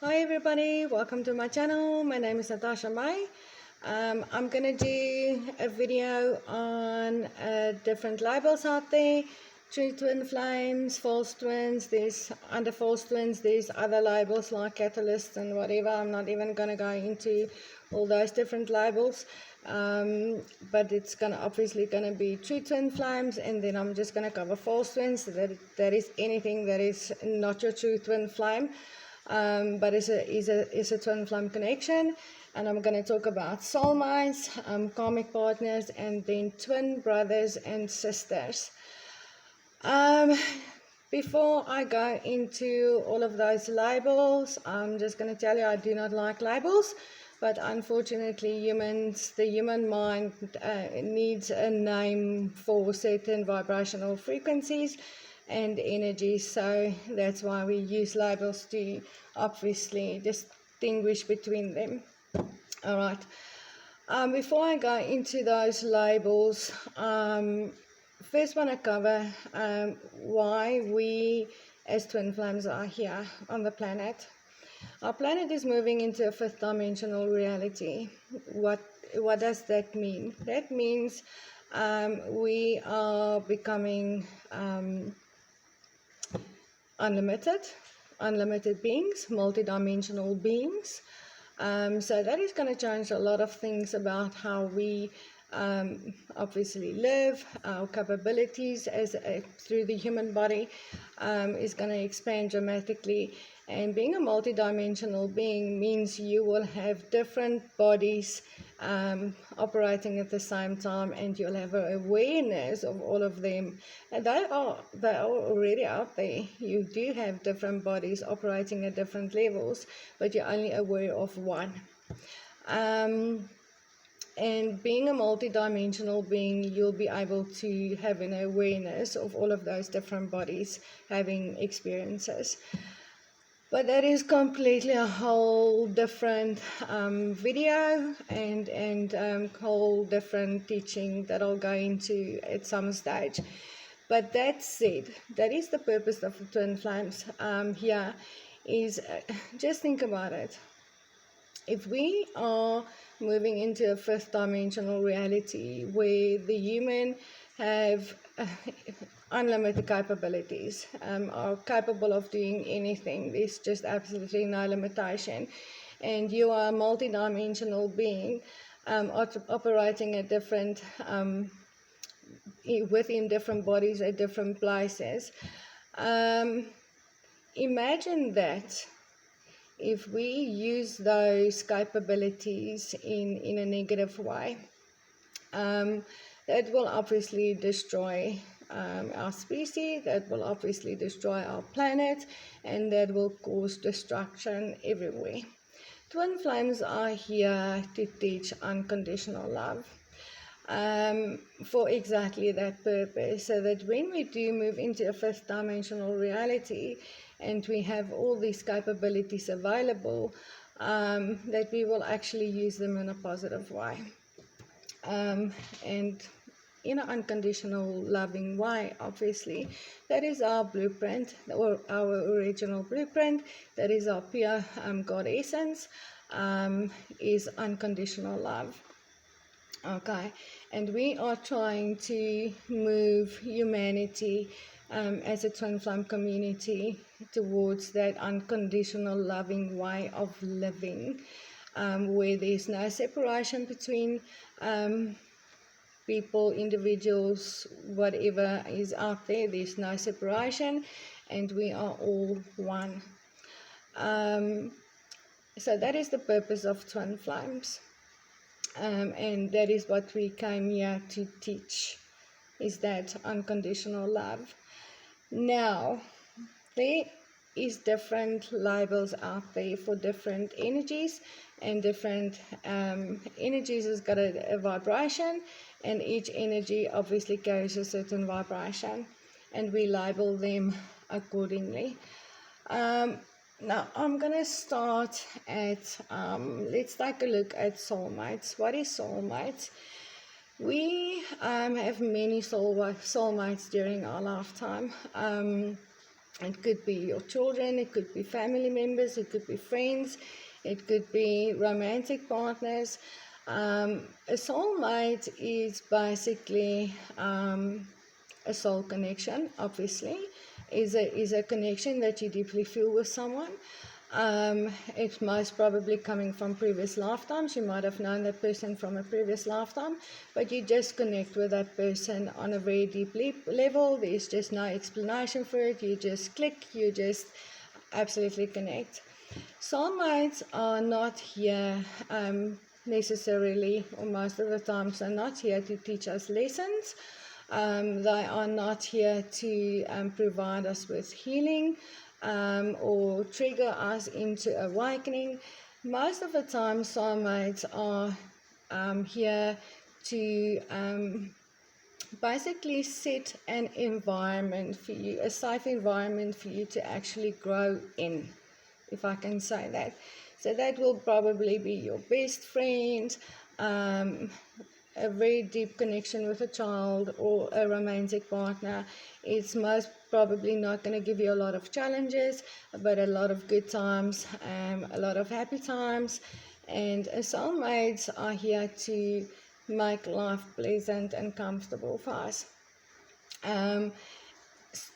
Hi everybody, welcome to my channel. My name is Natasha May. I'm gonna do a video on different labels out there. True twin flames, false twins, there's under false twins, there's other labels like catalysts and whatever. I'm not even gonna go into all those different labels. But it's obviously gonna be true twin flames, and then I'm just gonna cover false twins. That is anything that is not your true twin flame. But is a twin flame connection, and I'm going to talk about soulmates, karmic partners, and then twin brothers and sisters. Before I go into all of those labels, I'm just going to tell you I do not like labels, but unfortunately the human mind needs a name for certain vibrational frequencies and energies, so that's why we use labels to obviously distinguish between them. All right. Before I go into those labels, first want to cover why we as twin flames are here on the planet. Our planet is moving into a fifth dimensional reality. What does that mean? That means we are becoming unlimited beings, multidimensional beings. So that is going to change a lot of things about how we obviously live. Our capabilities through the human body is going to expand dramatically. And being a multidimensional being means you will have different bodies operating at the same time, and you'll have an awareness of all of them. And they are already out there. You do have different bodies operating at different levels, but you're only aware of one. And being a multidimensional being, you'll be able to have an awareness of all of those different bodies having experiences. But that is completely a whole different video and whole different teaching that I'll go into at some stage. But that said, that is the purpose of the twin flames here is, just think about it. If we are moving into a fifth dimensional reality where the human have unlimited capabilities, are capable of doing anything, there's just absolutely no limitation, and you are a multidimensional being operating at different within different bodies at different places. Imagine that if we use those capabilities in a negative way, that will obviously destroy our species, that will obviously destroy our planet, and that will cause destruction everywhere. Twin flames are here to teach unconditional love for exactly that purpose, so that when we do move into a fifth dimensional reality and we have all these capabilities available, that we will actually use them in a positive way, and in an unconditional loving way. Obviously, that is our blueprint, or our original blueprint. That is our pure God essence, is unconditional love. Okay, and we are trying to move humanity as a twin flame community towards that unconditional loving way of living, where there's no separation between people, individuals, whatever is out there. There's no separation, and we are all one. So that is the purpose of twin flames. And that is what we came here to teach, is that unconditional love. Now, there is different labels out there for different energies, and different energies has got a vibration, and each energy obviously carries a certain vibration, and we label them accordingly. Now, I'm going to start at, let's take a look at soulmates. What is soulmates? We have many soulmates during our lifetime. It could be your children, it could be family members, it could be friends, it could be romantic partners. A soulmate is basically a soul connection, obviously, is a connection that you deeply feel with someone. It's most probably coming from previous lifetimes. You might have known that person from a previous lifetime, but you just connect with that person on a very deep level. There's just no explanation for it. You just click, you just absolutely connect. Soulmates are not here necessarily, or most of the times, are not here to teach us lessons. They are not here to provide us with healing or trigger us into awakening. Most of the time, soulmates are here to basically set an environment for you, a safe environment for you to actually grow in, if I can say that. So that will probably be your best friend, a very deep connection with a child, or a romantic partner. It's most probably not going to give you a lot of challenges, but a lot of good times, a lot of happy times. And soulmates are here to make life pleasant and comfortable for us.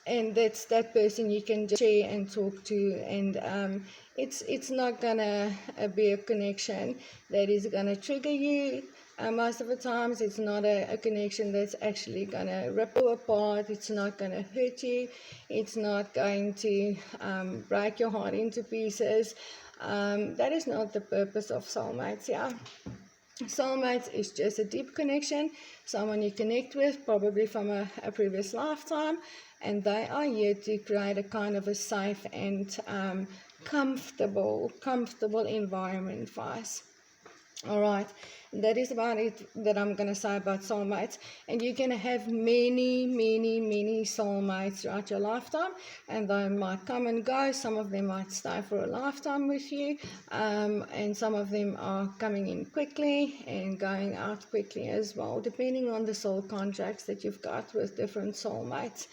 And that's that person you can just share and talk to, and it's not gonna be a connection that is gonna trigger you. Most of the times it's not a connection that's actually gonna rip you apart. It's not gonna hurt you. It's not going to break your heart into pieces. That is not the purpose of soulmates. Yeah, soulmates is just a deep connection, someone you connect with, probably from a previous lifetime, and they are here to create a kind of a safe and comfortable environment for us. All right, that is about it that I'm going to say about soulmates. And you're going to have many soulmates throughout your lifetime, and they might come and go. Some of them might stay for a lifetime with you, and some of them are coming in quickly and going out quickly as well, depending on the soul contracts that you've got with different soulmates.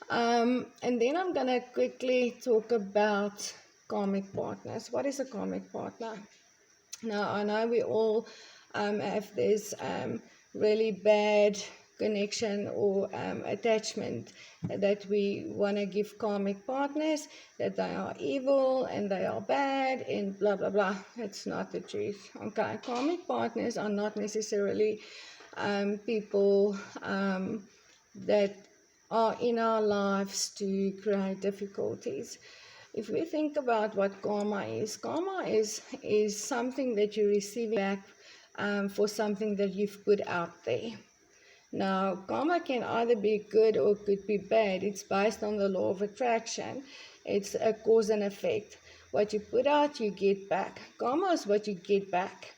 And then I'm going to quickly talk about karmic partners. What is a karmic partner? Now, I know we all have this really bad connection or attachment that we want to give karmic partners, that they are evil and they are bad and blah, blah, blah. It's not the truth. Okay, karmic partners are not necessarily people that are in our lives to create difficulties. If we think about what karma is something that you're receiving back for something that you've put out there. Now, karma can either be good or could be bad. It's based on the law of attraction. It's a cause and effect. What you put out, you get back. Karma is what you get back.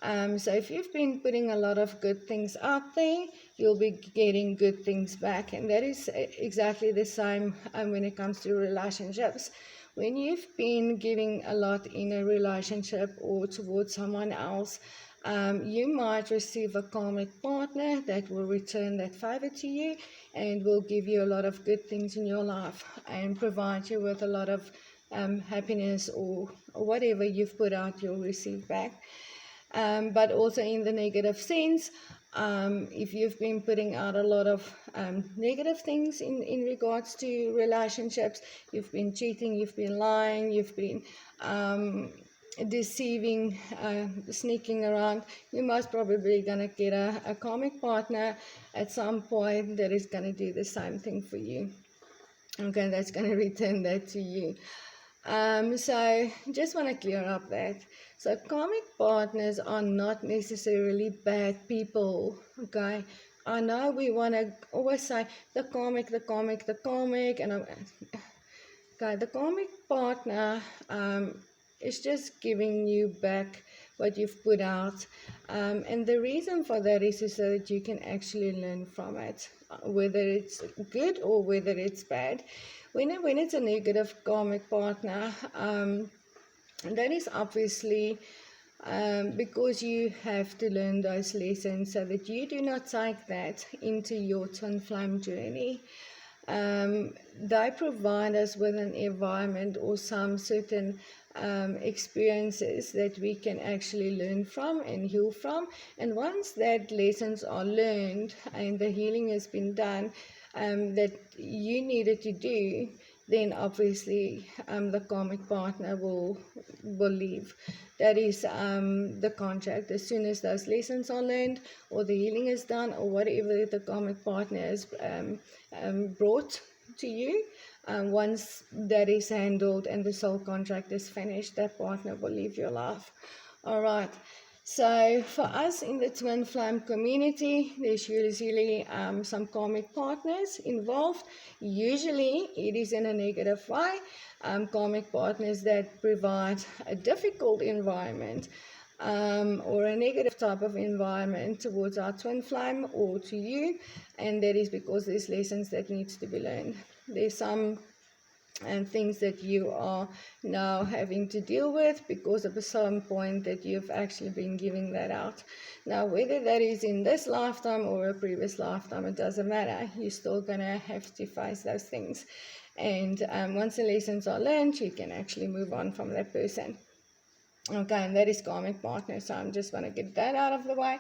So if you've been putting a lot of good things out there, you'll be getting good things back. And that is exactly the same when it comes to relationships. When you've been giving a lot in a relationship or towards someone else, you might receive a karmic partner that will return that favor to you and will give you a lot of good things in your life and provide you with a lot of happiness, or whatever you've put out, you'll receive back. But also in the negative sense, if you've been putting out a lot of negative things in regards to relationships, you've been cheating, you've been lying, you've been deceiving, sneaking around, you're most probably going to get a karmic partner at some point that is going to do the same thing for you. Okay, that's going to return that to you. So just want to clear up that. So karmic partners are not necessarily bad people, okay? I know we want to always say the karmic, and okay, the karmic partner is just giving you back what you've put out, and the reason for that is so that you can actually learn from it, whether it's good or whether it's bad. When it's a negative karmic partner, that is obviously because you have to learn those lessons so that you do not take that into your twin flame journey. They provide us with an environment or some certain experiences that we can actually learn from and heal from. And once that lessons are learned and the healing has been done that you needed to do, then obviously the karmic partner will leave. That is the contract. As soon as those lessons are learned or the healing is done or whatever the karmic partner has brought to you, once that is handled and the soul contract is finished, that partner will leave your life. All right. So for us in the twin flame community, there's usually some karmic partners involved. Usually it is in a negative way. Karmic partners that provide a difficult environment or a negative type of environment towards our twin flame or to you, and that is because there's lessons that needs to be learned. There's some things that you are now having to deal with because of some point that you've actually been giving that out. Now, whether that is in this lifetime or a previous lifetime, it doesn't matter. You're still going to have to face those things. And once the lessons are learned, you can actually move on from that person. Okay, and that is karmic partner. So I'm just going to get that out of the way.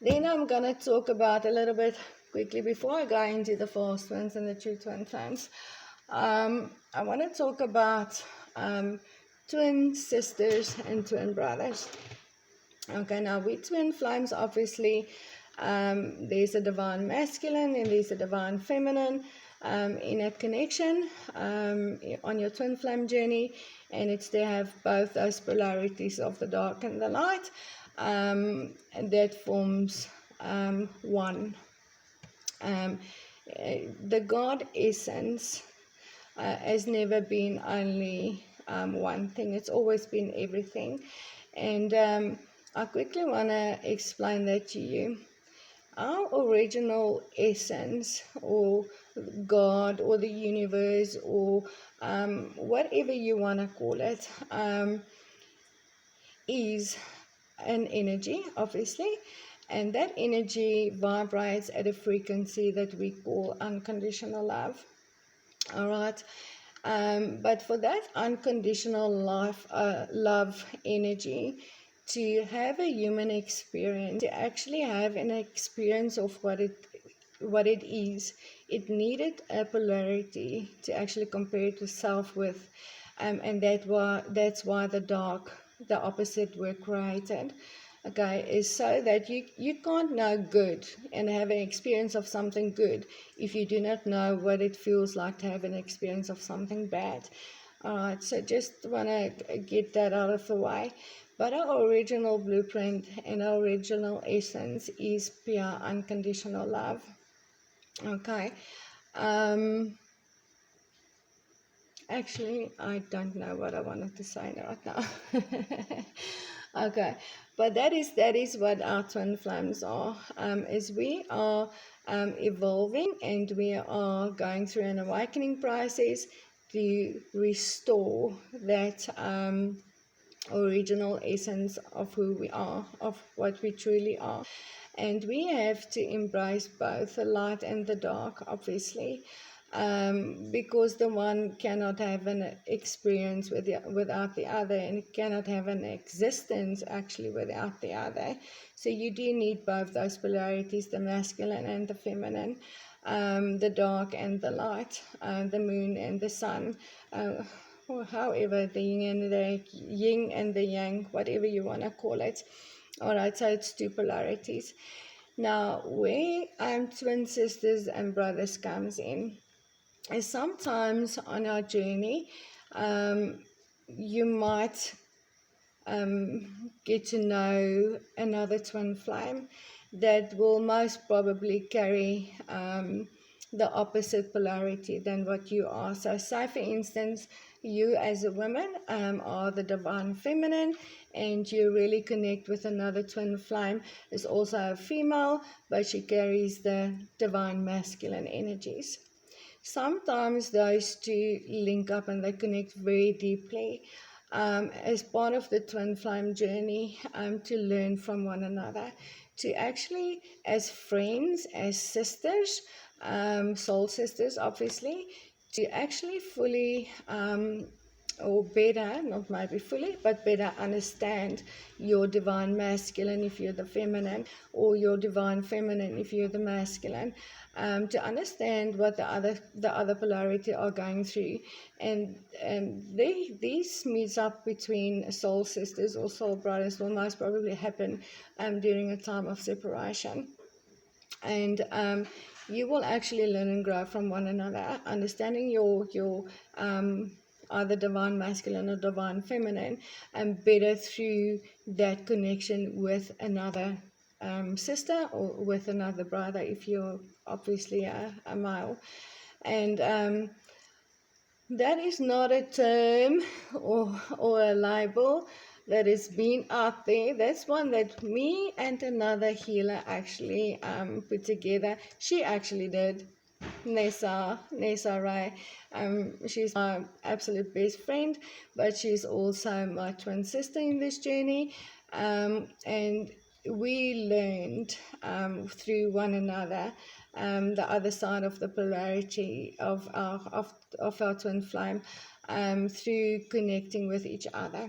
Then I'm going to talk about a little bit quickly before I go into the false twins and the true twin flames. I want to talk about twin sisters and twin brothers. Okay, now with twin flames, obviously, there's a divine masculine and there's a divine feminine in that connection on your twin flame journey, and it's to have both those polarities of the dark and the light, and that forms one. The God essence has never been only one thing. It's always been everything. And I quickly want to explain that to you. Our original essence, or God, or the universe, or whatever you want to call it, is an energy, obviously. And that energy vibrates at a frequency that we call unconditional love. All right. But for that unconditional love energy to have a human experience, to actually have an experience of what it is, it needed a polarity to actually compare it to self with, and that's why the opposite were created. Okay, is so that you can't know good and have an experience of something good if you do not know what it feels like to have an experience of something bad. Alright, so just want to get that out of the way. But our original blueprint and our original essence is pure unconditional love. Okay. Actually, I don't know what I wanted to say right now. Okay, but that is what our twin flames are. Is we are evolving and we are going through an awakening process to restore that original essence of who we are, of what we truly are. And we have to embrace both the light and the dark, obviously. Because the one cannot have an experience without the other, and it cannot have an existence actually without the other. So you do need both those polarities, the masculine and the feminine, the dark and the light, the moon and the sun, or however, the yin and the yang, whatever you want to call it. All right, so it's two polarities. Now, where twin sisters and brothers comes in, is sometimes on our journey, you might get to know another twin flame that will most probably carry the opposite polarity than what you are. So say for instance, you as a woman are the divine feminine, and you really connect with another twin flame is also a female, but she carries the divine masculine energies. Sometimes those two link up and they connect very deeply as part of the twin flame journey, to learn from one another, to actually, as friends, as sisters, soul sisters, obviously, to actually fully or better, not maybe fully, but better understand your divine masculine if you're the feminine, or your divine feminine if you're the masculine, to understand what the other polarity are going through. And these meets up between soul sisters or soul brothers will most probably happen during a time of separation. And you will actually learn and grow from one another, understanding your either divine masculine or divine feminine, and better through that connection with another sister or with another brother if you're obviously a male. And that is not a term or a label that has been out there. That's one that me and another healer actually put together. She actually did. Nessa Ray. She's my absolute best friend, but she's also my twin sister in this journey. And we learned through one another the other side of the polarity of our twin flame, through connecting with each other.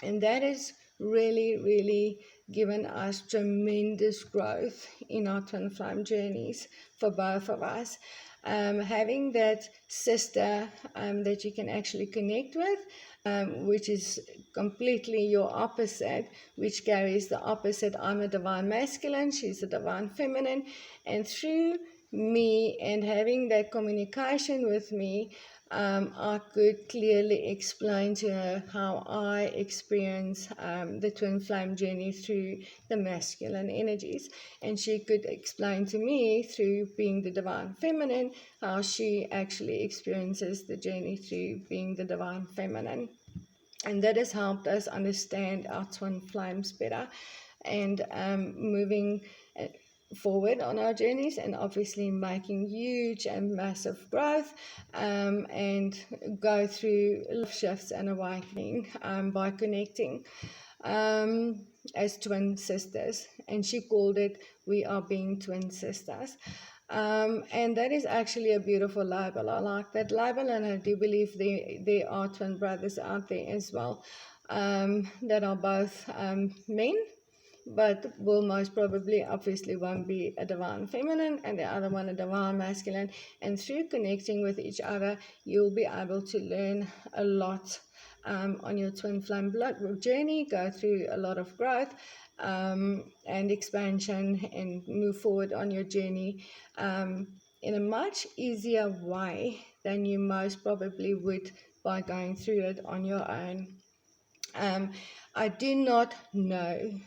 And that has really given us tremendous growth in our twin flame journeys for both of us. Having that sister that you can actually connect with, which is completely your opposite, which carries the opposite. I'm a divine masculine, she's a divine feminine, and through me and having that communication with me, I could clearly explain to her how I experience the twin flame journey through the masculine energies, and she could explain to me through being the divine feminine how she actually experiences the journey through being the divine feminine. And that has helped us understand our twin flames better, and moving forward on our journeys, and obviously making huge and massive growth, and go through life shifts and awakening by connecting as twin sisters. And she called it "We Are Being Twin Sisters." And that is actually a beautiful label. I like that label, and I do believe there are twin brothers out there as well, that are both men, but will most probably, obviously, one be a divine feminine and the other one a divine masculine. And through connecting with each other, you'll be able to learn a lot on your twin flame blood journey, go through a lot of growth and expansion, and move forward on your journey in a much easier way than you most probably would by going through it on your own. I do not know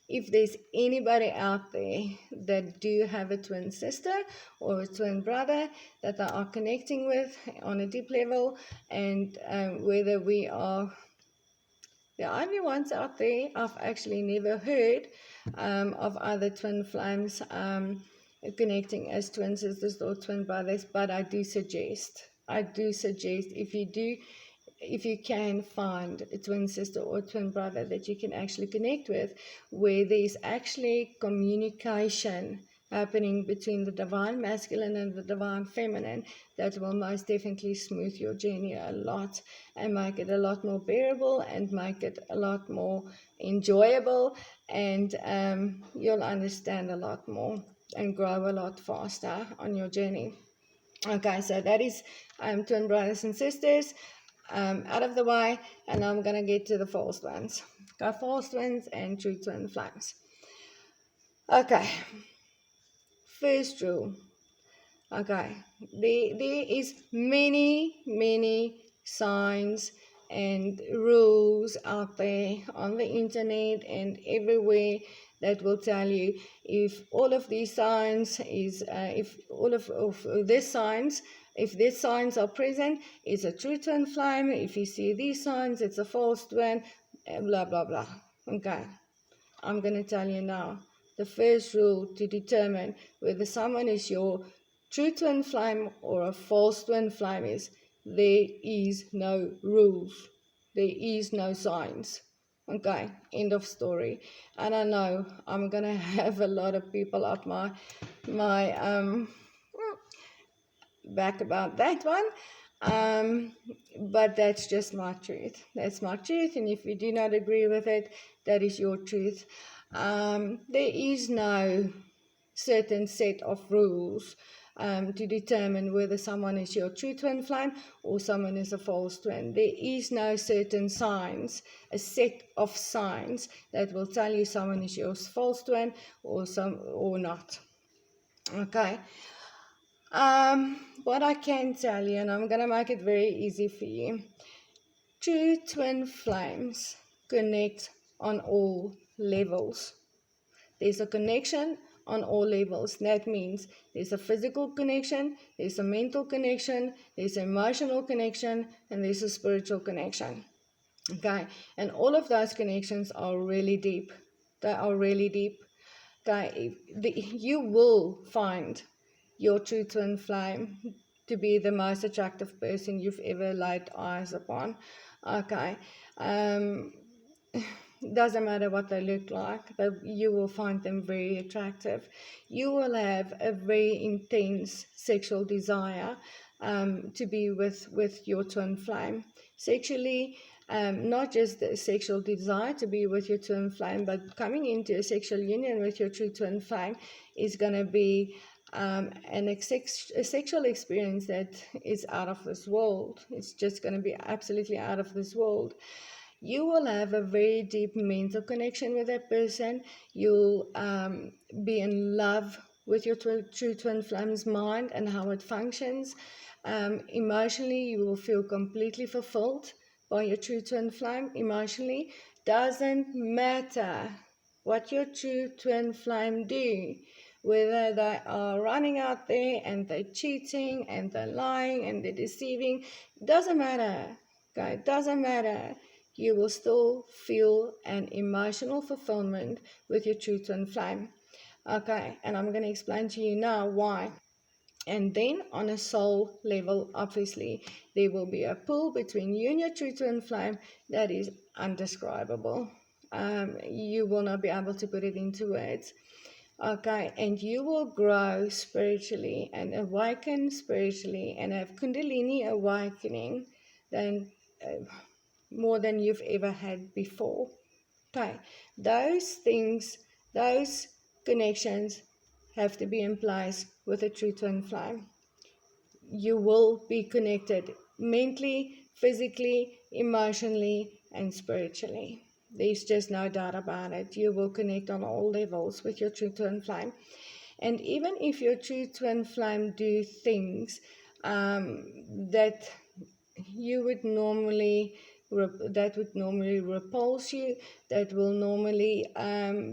if there's anybody out there that do have a twin sister or a twin brother that they are connecting with on a deep level, and whether we are the only ones out there. I've actually never heard of other twin flames connecting as twin sisters or twin brothers, but I do suggest if you can find a twin sister or twin brother that you can actually connect with, where there's actually communication happening between the divine masculine and the divine feminine, that will most definitely smooth your journey a lot and make it a lot more bearable and make it a lot more enjoyable, and you'll understand a lot more and grow a lot faster on your journey. Okay, so that is twin brothers and sisters out of the way, and I'm going to get to the false twins. Got false twins and true twin flames. Okay, first rule. Okay, there is many signs and rules out there on the internet and everywhere that will tell you if all of these signs is if all of these signs, if these signs are present, it's a true twin flame. If you see these signs, it's a false twin, blah blah blah. Okay, I'm going to tell you now. The first rule to determine whether someone is your true twin flame or a false twin flame is there is no rules. There is no signs. Okay, end of story. And I know I'm gonna have a lot of people up my back about that one. But that's just my truth. That's my truth, and if you do not agree with it, that is your truth. There is no certain set of rules to determine whether someone is your true twin flame or someone is a false twin. There is no certain signs, a set of signs that will tell you someone is your false twin or not. Okay. What I can tell you, and I'm going to make it very easy for you, true twin flames connect on all levels. There's a connection on all levels. That means there's a physical connection, there's a mental connection, there's an emotional connection, and there's a spiritual connection. Okay, and all of those connections are really deep. They are really deep. Okay, you will find your true twin flame to be the most attractive person you've ever laid eyes upon. Okay, doesn't matter what they look like, you will find them very attractive. You will have a very intense sexual desire to be with your twin flame. Sexually, not just the sexual desire to be with your twin flame, but coming into a sexual union with your true twin flame is going to be a sexual experience that is out of this world. It's just going to be absolutely out of this world. You will have a very deep mental connection with that person. You'll be in love with your true twin flame's mind and how it functions. Emotionally, you will feel completely fulfilled by your true twin flame. Emotionally, doesn't matter what your true twin flame do, whether they are running out there and they're cheating and they're lying and they're deceiving, doesn't matter. Okay, it doesn't matter. You will still feel an emotional fulfillment with your true twin flame. Okay, and I'm going to explain to you now why. And then on a soul level, obviously, there will be a pull between you and your true twin flame that is undescribable. You will not be able to put it into words. Okay, and you will grow spiritually and awaken spiritually and have Kundalini awakening than more than you've ever had before. Okay, those things, those connections have to be in place with a true twin flame. You will be connected mentally, physically, emotionally, and spiritually. There's just no doubt about it. You will connect on all levels with your true twin flame. And even if your true twin flame do things that you would normally repulse you, that will normally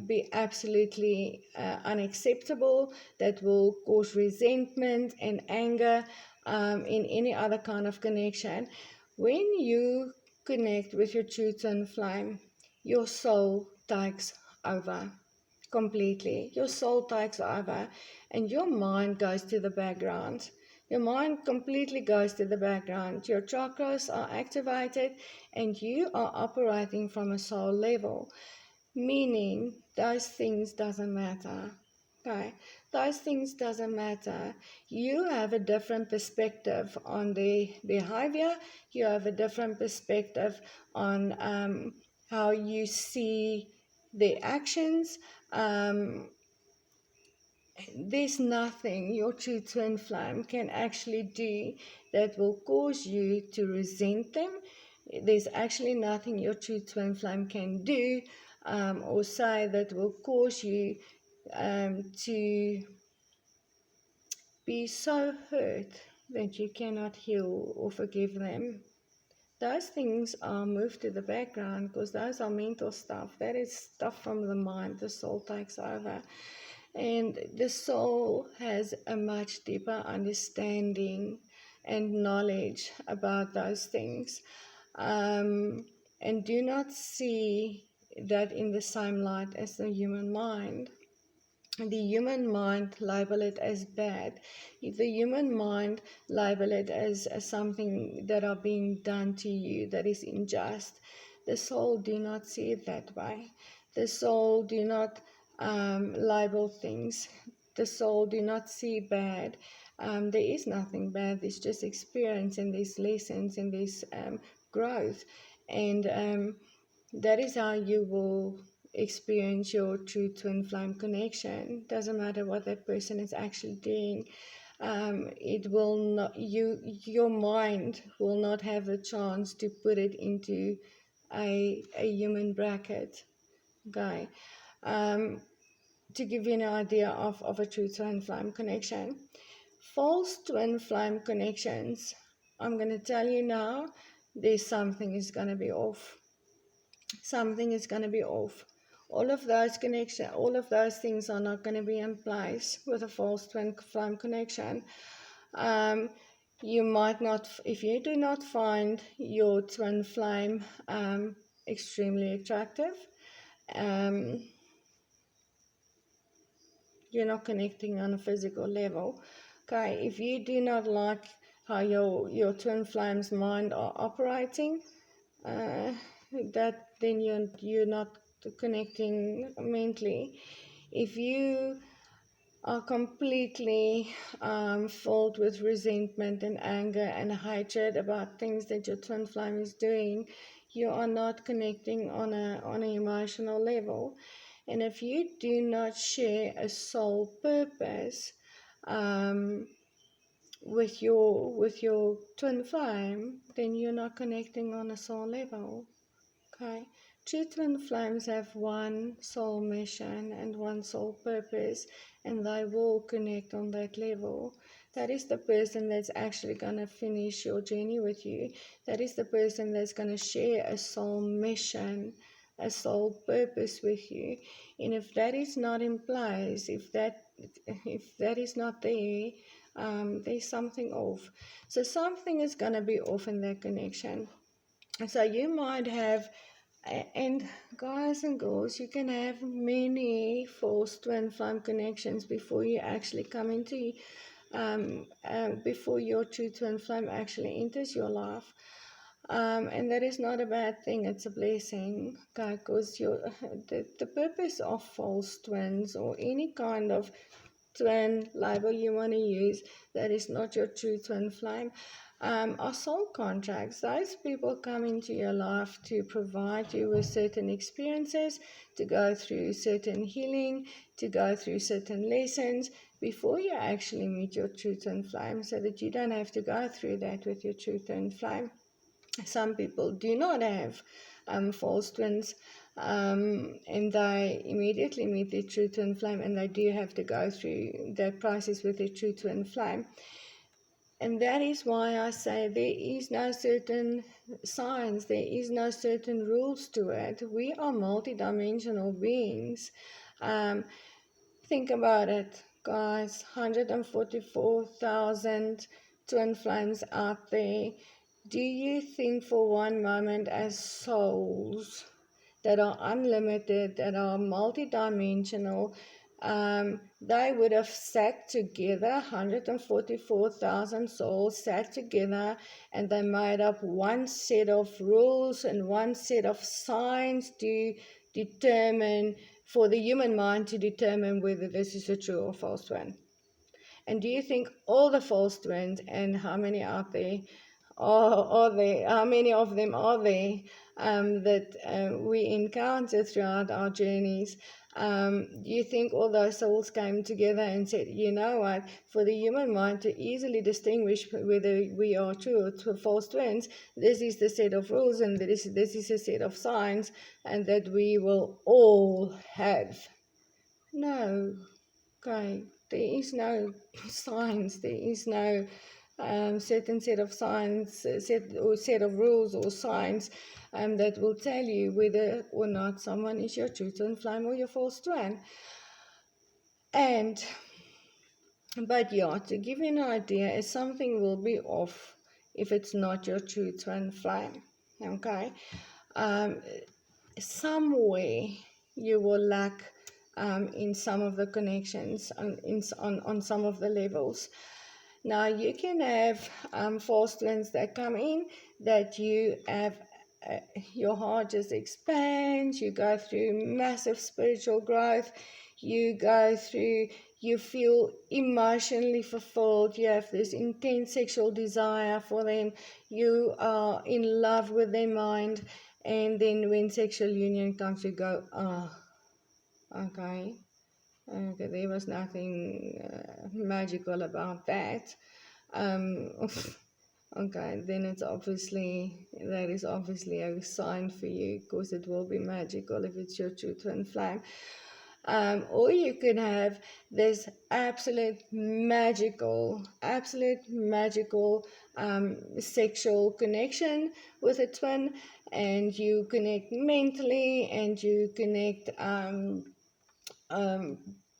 be absolutely unacceptable, that will cause resentment and anger in any other kind of connection. When you connect with your true twin flame, your soul takes over completely. Your soul takes over and your mind goes to the background. Your mind completely goes to the background. Your chakras are activated and you are operating from a soul level, meaning those things doesn't matter. Okay, those things doesn't matter. You have a different perspective on their behavior. You have a different perspective on how you see their actions. There's nothing your true twin flame can actually do that will cause you to resent them. There's actually nothing your true twin flame can do or say that will cause you to be so hurt that you cannot heal or forgive them. Those things are moved to the background because those are mental stuff. That is stuff from the mind. The soul takes over. And the soul has a much deeper understanding and knowledge about those things. And do not see that in the same light as the human mind. the human mind label it as bad. If the human mind label it as something that are being done to you that is unjust, the soul do not see it that way. The soul do not label things. The soul do not see bad. There is nothing bad. There's just experience and there's lessons and there's growth. And that is how you will experience your true twin flame connection. Doesn't matter what that person is actually doing. It will not, your mind will not have a chance to put it into a human bracket. Okay. To give you an idea of a true twin flame connection. False twin flame connections, I'm going to tell you now, there's something is going to be off. Something is going to be off. All of those connections, all of those things are not going to be in place with a false twin flame connection. You might not, if you do not find your twin flame extremely attractive, you're not connecting on a physical level. Okay, if you do not like how your twin flame's mind are operating, that then you're not connecting mentally. If you are completely filled with resentment and anger and hatred about things that your twin flame is doing, you are not connecting on an emotional level. And if you do not share a soul purpose with your twin flame, then you're not connecting on a soul level. Okay. True twin flames have one soul mission and one soul purpose, and they will connect on that level. That is the person that's actually going to finish your journey with you. That is the person that's going to share a soul mission, a soul purpose with you. And if that is not in place, if that is not there, there's something off. So something is going to be off in that connection. So you might have, and guys and girls, you can have many false twin flame connections before you actually come into, before your true twin flame actually enters your life. And that is not a bad thing, it's a blessing, okay, because the purpose of false twins or any kind of twin label you want to use that is not your true twin flame are soul contracts. Those people come into your life to provide you with certain experiences, to go through certain healing, to go through certain lessons before you actually meet your true twin flame, so that you don't have to go through that with your true twin flame. Some people do not have false twins, and they immediately meet their true twin flame, and they do have to go through that process with their true twin flame. And that is why I say there is no certain science, there is no certain rules to it. We are multidimensional beings. Think about it, guys. 144,000 twin flames out there. Do you think for one moment, as souls that are unlimited, that are multidimensional, they would have sat together, 144,000 souls sat together, and they made up one set of rules and one set of signs to determine, for the human mind to determine whether this is a true or false twin? And do you think all the false twins, and how many out there are there, how many of them are there that we encounter throughout our journeys? Do you think all those souls came together and said, you know what, for the human mind to easily distinguish whether we are true or false twins, this is the set of rules and this is a set of signs, and that we will all have? No. Okay, there is no signs, there is no certain set of signs, set of rules or signs that will tell you whether or not someone is your true twin flame or your false twin. But yeah, to give you an idea, if something will be off if it's not your true twin flame. Okay, somewhere you will lack in some of the connections, on some of the levels. Now, you can have false twins that come in, that you have your heart just expands, you go through massive spiritual growth, you feel emotionally fulfilled, you have this intense sexual desire for them, you are in love with their mind, and then when sexual union comes, you go, okay, there was nothing magical about that. Okay, then that is obviously a sign for you, because it will be magical if it's your true twin flame. Or you can have this absolute magical sexual connection with a twin, and you connect mentally, and you connect on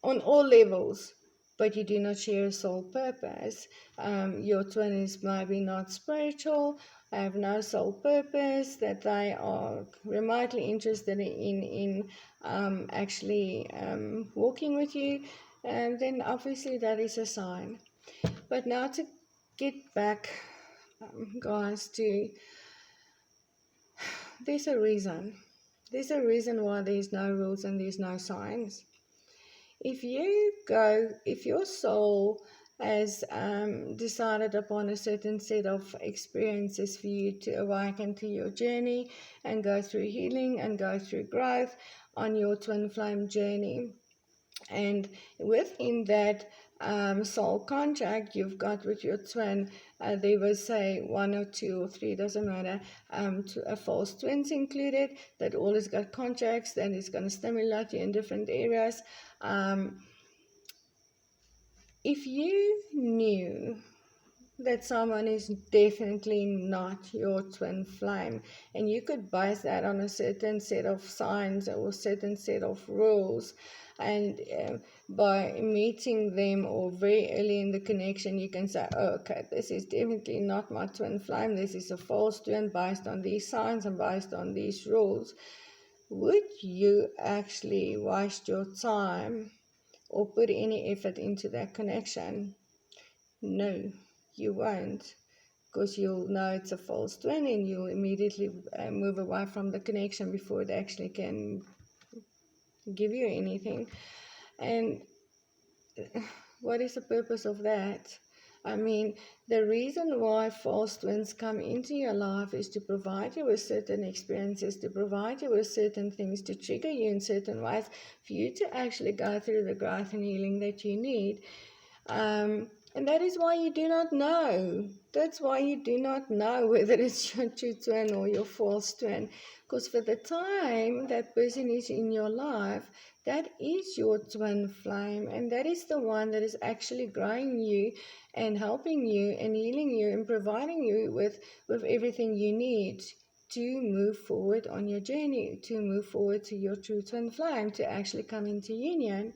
all levels, but you do not share a soul purpose. Your twin is maybe not spiritual, have no soul purpose, that they are remotely interested in actually walking with you, and then obviously that is a sign. But now to get back, guys, to there's a reason. There's a reason why there's no rules and there's no signs. If your soul has decided upon a certain set of experiences for you to awaken to your journey and go through healing and go through growth on your twin flame journey, and within that soul contract you've got with your twin, there was, say, 1 or 2 or 3, doesn't matter, false twins included, that all has got contracts that is going to stimulate you in different areas. If you knew that someone is definitely not your twin flame, and you could base that on a certain set of signs or a certain set of rules, and by meeting them or very early in the connection you can say, oh, okay, this is definitely not my twin flame, this is a false twin based on these signs and based on these rules, would you actually waste your time or put any effort into that connection? No, you won't, because you'll know it's a false twin and you'll immediately move away from the connection before it actually can give you anything. And what is the purpose of that? I mean, the reason why false twins come into your life is to provide you with certain experiences, to provide you with certain things, to trigger you in certain ways for you to actually go through the growth and healing that you need. And that is why you do not know. That's why you do not know whether it's your true twin or your false twin. Because for the time that person is in your life, that is your twin flame. And that is the one that is actually growing you and helping you and healing you and providing you with everything you need to move forward on your journey, to move forward to your true twin flame, to actually come into union.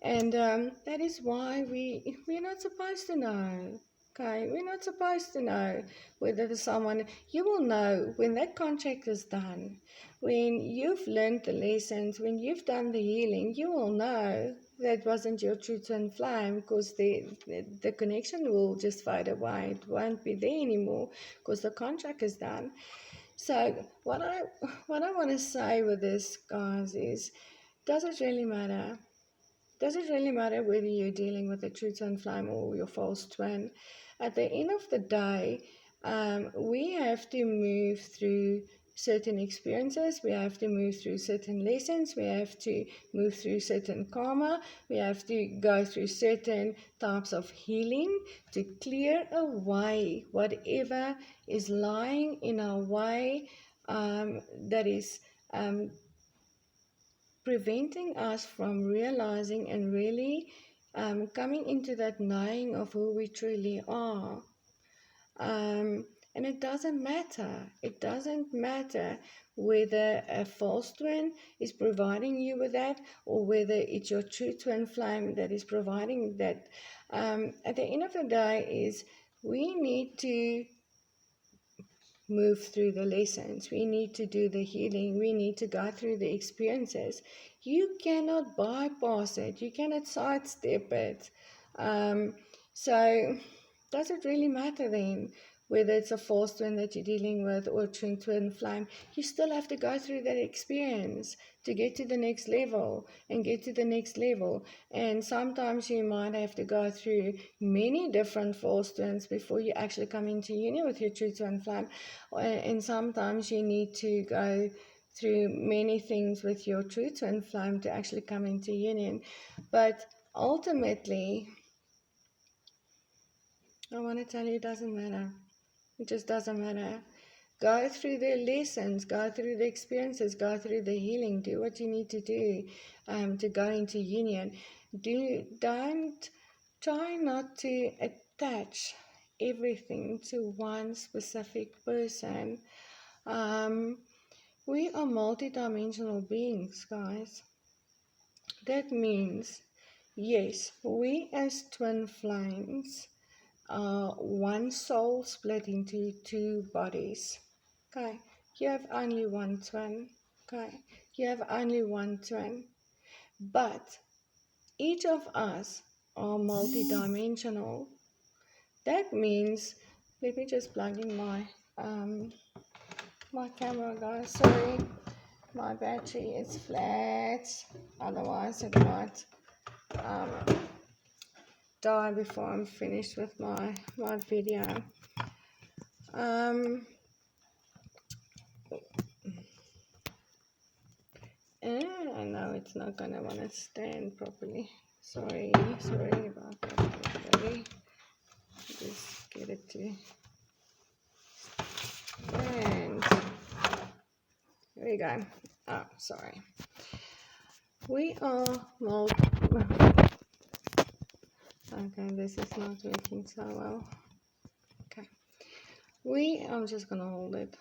And that is why we're not supposed to know. Okay, we're not supposed to know whether there's someone. You will know when that contract is done, when you've learned the lessons, when you've done the healing. You will know that wasn't your true twin flame, because the connection will just fade away. It won't be there anymore because the contract is done. So what I want to say with this, guys, is, does it really matter? Does it really matter whether you're dealing with a true twin flame or your false twin? At the end of the day, we have to move through certain experiences, we have to move through certain lessons, we have to move through certain karma, we have to go through certain types of healing to clear away whatever is lying in our way, that is preventing us from realizing and really coming into that knowing of who we truly are. And it doesn't matter. It doesn't matter whether a false twin is providing you with that or whether it's your true twin flame that is providing that. At the end of the day is we need to move through the lessons. We need to do the healing. We need to go through the experiences. You cannot bypass it. You cannot sidestep it. So does it really matter then whether it's a false twin that you're dealing with or a true twin flame? You still have to go through that experience to get to the next level and get to the next level. And sometimes you might have to go through many different false twins before you actually come into union with your true twin flame. And sometimes you need to go through many things with your true twin flame to actually come into union. But ultimately, I want to tell you, it doesn't matter. It just doesn't matter. Go through the lessons, go through the experiences, go through the healing. Do what you need to do to go into union. Don't try not to attach everything to one specific person. We are multidimensional beings, guys. That means, yes, we as twin flames one soul split into two bodies. Okay, you have only one twin. Okay, you have only one twin. But each of us are multidimensional. That means, let me just plug in my camera, guys. Sorry, my battery is flat. Otherwise, it might die before I'm finished with my video. I know it's not gonna want to stand properly. Sorry about that, everybody. Just get it to stand. There we go. Oh, sorry. We are Okay, this is not working so well. Okay. I'm just gonna hold it.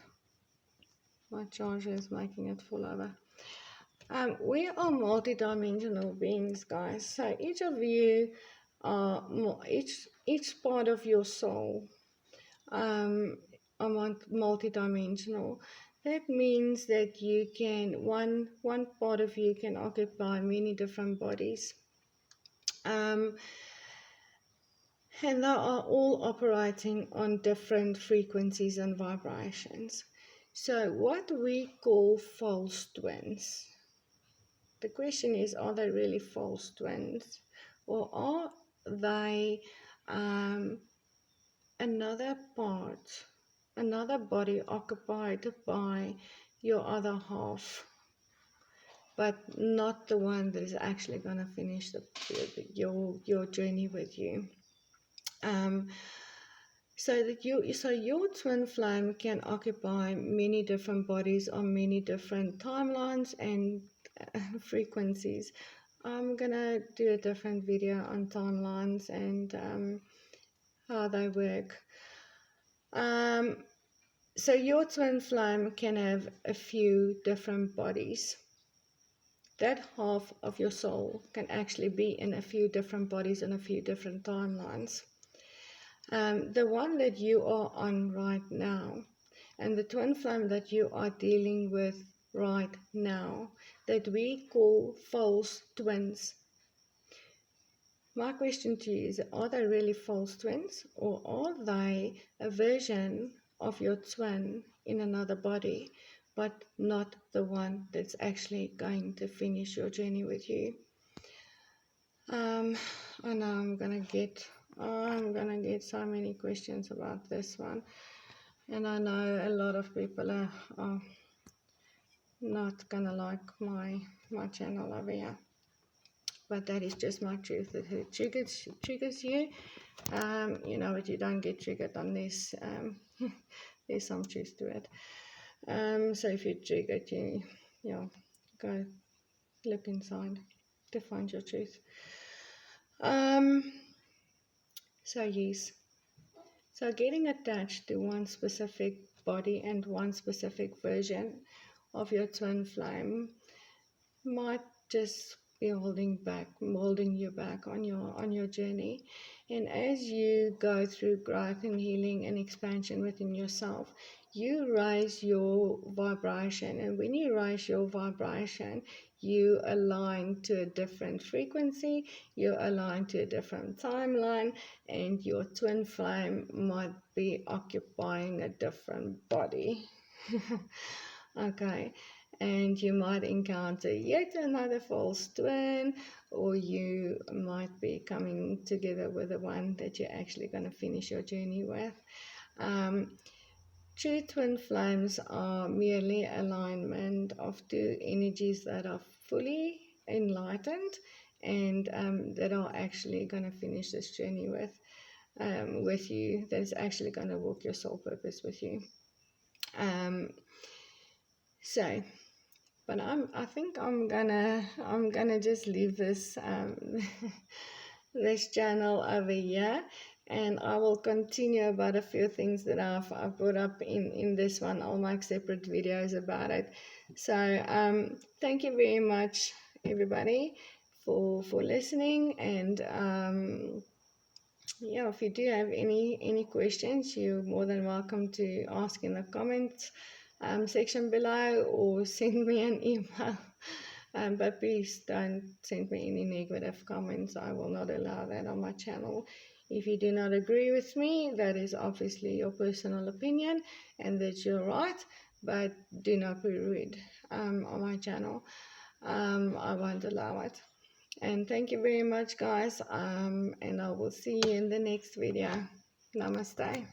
My charger is making it fall over. We are multidimensional beings, guys. So each of you are each part of your soul are multidimensional. That means that you can one part of you can occupy many different bodies. And they are all operating on different frequencies and vibrations. So what we call false twins. The question is, are they really false twins? Or are they another body occupied by your other half, but not the one that is actually going to finish your journey with you? So your twin flame can occupy many different bodies on many different timelines and frequencies. I'm gonna do a different video on timelines and how they work. So your twin flame can have a few different bodies. That half of your soul can actually be in a few different bodies and a few different timelines. The one that you are on right now, and the twin flame that you are dealing with right now, that we call false twins. My question to you is, are they really false twins, or are they a version of your twin in another body, but not the one that's actually going to finish your journey with you? I know I'm gonna get so many questions about this one, and I know a lot of people are not gonna like my channel over here, but that is just my truth. If it triggers you, but you don't get triggered unless there's some truth to it. So if you're triggered, go look inside to find your truth. So yes, so getting attached to one specific body and one specific version of your twin flame might just be holding you back on your journey. And as you go through growth and healing and expansion within yourself, you raise your vibration, and when you raise your vibration, you align to a different frequency, you align to a different timeline, and your twin flame might be occupying a different body. Okay, and you might encounter yet another false twin, or you might be coming together with the one that you're actually going to finish your journey with. True twin flames are merely alignment of two energies that are fully enlightened, and that are actually going to finish this journey with you, that is actually going to walk your soul purpose with you. So, but I think I'm gonna just leave this this channel over here, and I will continue about a few things that I've brought up in this one. I'll make separate videos about it. So thank you very much, everybody, for listening, and yeah, if you do have any questions, you're more than welcome to ask in the comments section below, or send me an email. But please don't send me any negative comments. I will not allow that on my channel. If you do not agree with me, that is obviously your personal opinion, and that's your right, but do not be rude on my channel. I won't allow it. And thank you very much, guys, and I will see you in the next video. Namaste.